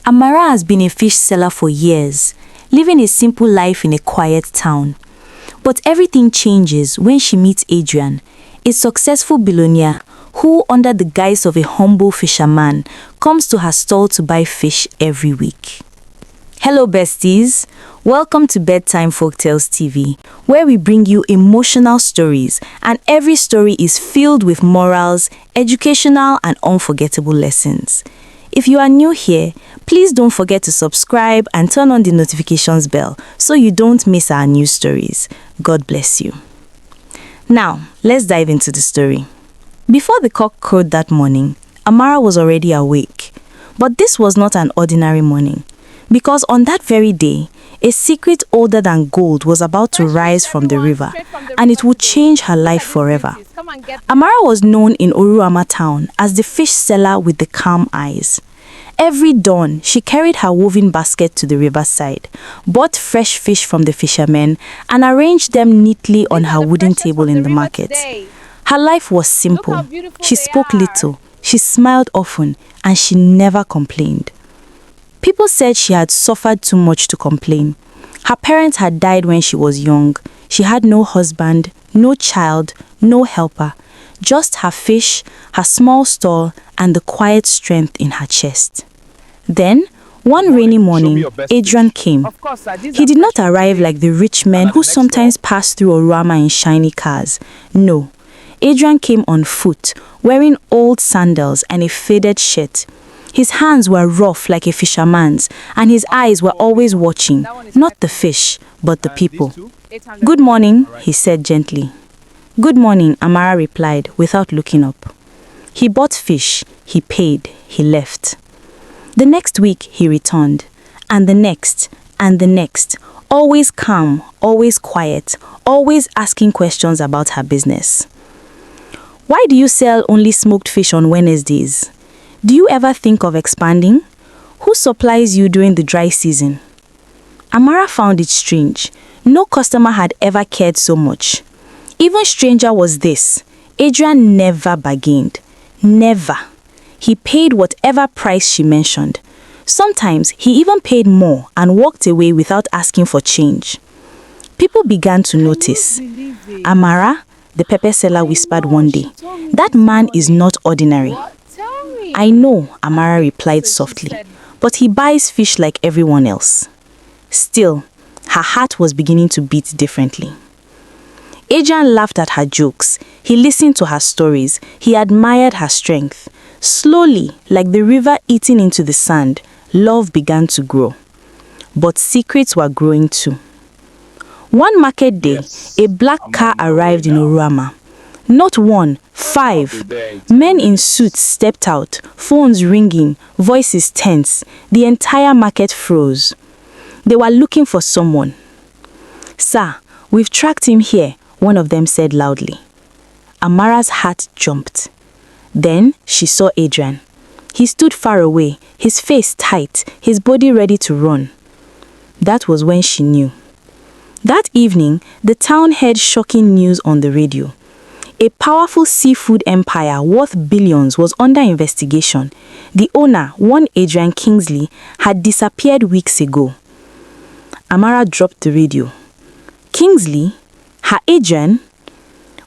Amara has been a fish seller for years, living a simple life in a quiet town. But everything changes when she meets Adrian, a successful billionaire who, under the guise of a humble fisherman, comes to her stall to buy fish every week. Hello besties, welcome to Bedtime Folktales TV, where we bring you emotional stories, and every story is filled with morals, educational and unforgettable lessons. If you are new here, please don't forget to subscribe and turn on the notifications bell so you don't miss our new stories. God bless you. Now, let's dive into the story. Before the cock crowed that morning, Amara was already awake. But this was not an ordinary morning, because on that very day, a secret older than gold was about to rise from the river, and it would change her life forever. Amara was known in Oruama town as the fish seller with the calm eyes. Every dawn, she carried her woven basket to the riverside, bought fresh fish from the fishermen, and arranged them neatly on her wooden table in the market. Her life was simple. She spoke little, she smiled often, and she never complained. People said she had suffered too much to complain. Her parents had died when she was young. She had no husband, no child, no helper, just her fish, her small stall, and the quiet strength in her chest. Then, one rainy morning, Adrian came. He did not arrive like the rich men who sometimes pass through Orama in shiny cars. No, Adrian came on foot, wearing old sandals and a faded shirt. His hands were rough like a fisherman's, and his eyes were always watching, not the fish, but the people. "Good morning," he said gently. "Good morning," Amara replied without looking up. He bought fish, he paid, he left. The next week he returned, and the next, always calm, always quiet, always asking questions about her business. "Why do you sell only smoked fish on Wednesdays? Do you ever think of expanding? Who supplies you during the dry season?" Amara found it strange. No customer had ever cared so much. Even stranger was this. Adrian never bargained. Never. He paid whatever price she mentioned. Sometimes he even paid more and walked away without asking for change. People began to notice. "Amara," the pepper seller whispered one day, "that man is not ordinary." "I know," Amara replied softly, "but he buys fish like everyone else." Still, her heart was beginning to beat differently. Adrian laughed at her jokes. He listened to her stories. He admired her strength. Slowly, like the river eating into the sand, love began to grow. But secrets were growing too. One market day, a black car arrived in Oruama. Not one, 5. Men in suits stepped out, phones ringing, voices tense. The entire market froze. They were looking for someone. "Sir, we've tracked him here," one of them said loudly. Amara's heart jumped. Then she saw Adrian. He stood far away, his face tight, his body ready to run. That was when she knew. That evening, the town heard shocking news on the radio. A powerful seafood empire worth billions was under investigation. The owner, one Adrian Kingsley, had disappeared weeks ago. Amara dropped the radio. Kingsley? Her Adrian?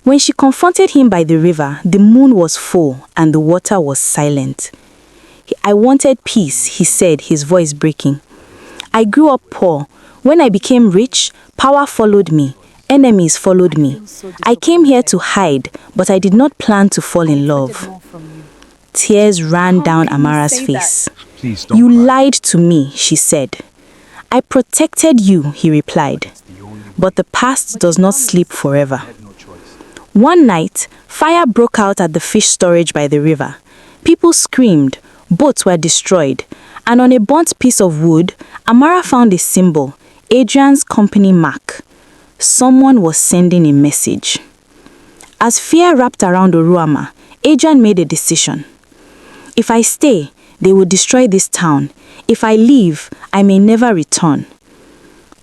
When she confronted him by the river, the moon was full and the water was silent. "I wanted peace," he said, his voice breaking. "I grew up poor. When I became rich, power followed me. Enemies followed me. I came here to hide, but I did not plan to fall in love." Tears ran down Amara's face. "You lied to me," she said. "I protected you," he replied. "But the past does not sleep forever." One night, fire broke out at the fish storage by the river. People screamed, boats were destroyed, and on a burnt piece of wood, Amara found a symbol, Adrian's company mark. Someone was sending a message. As fear wrapped around Oruama, Adrian made a decision. "If I stay, they will destroy this town. If I leave, I may never return."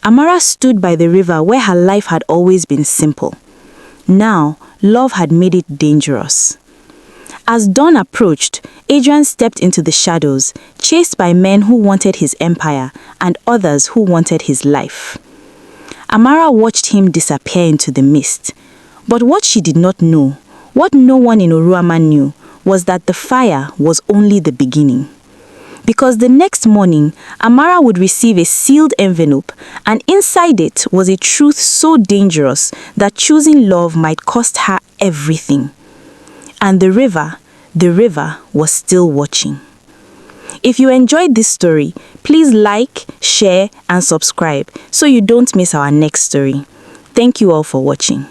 Amara stood by the river where her life had always been simple. Now, love had made it dangerous. As dawn approached, Adrian stepped into the shadows, chased by men who wanted his empire and others who wanted his life. Amara watched him disappear into the mist. But what she did not know, what no one in Oruama knew, was that the fire was only the beginning. Because the next morning, Amara would receive a sealed envelope, and inside it was a truth so dangerous that choosing love might cost her everything. And the river was still watching. If you enjoyed this story, please like, share, and subscribe so you don't miss our next story. Thank you all for watching.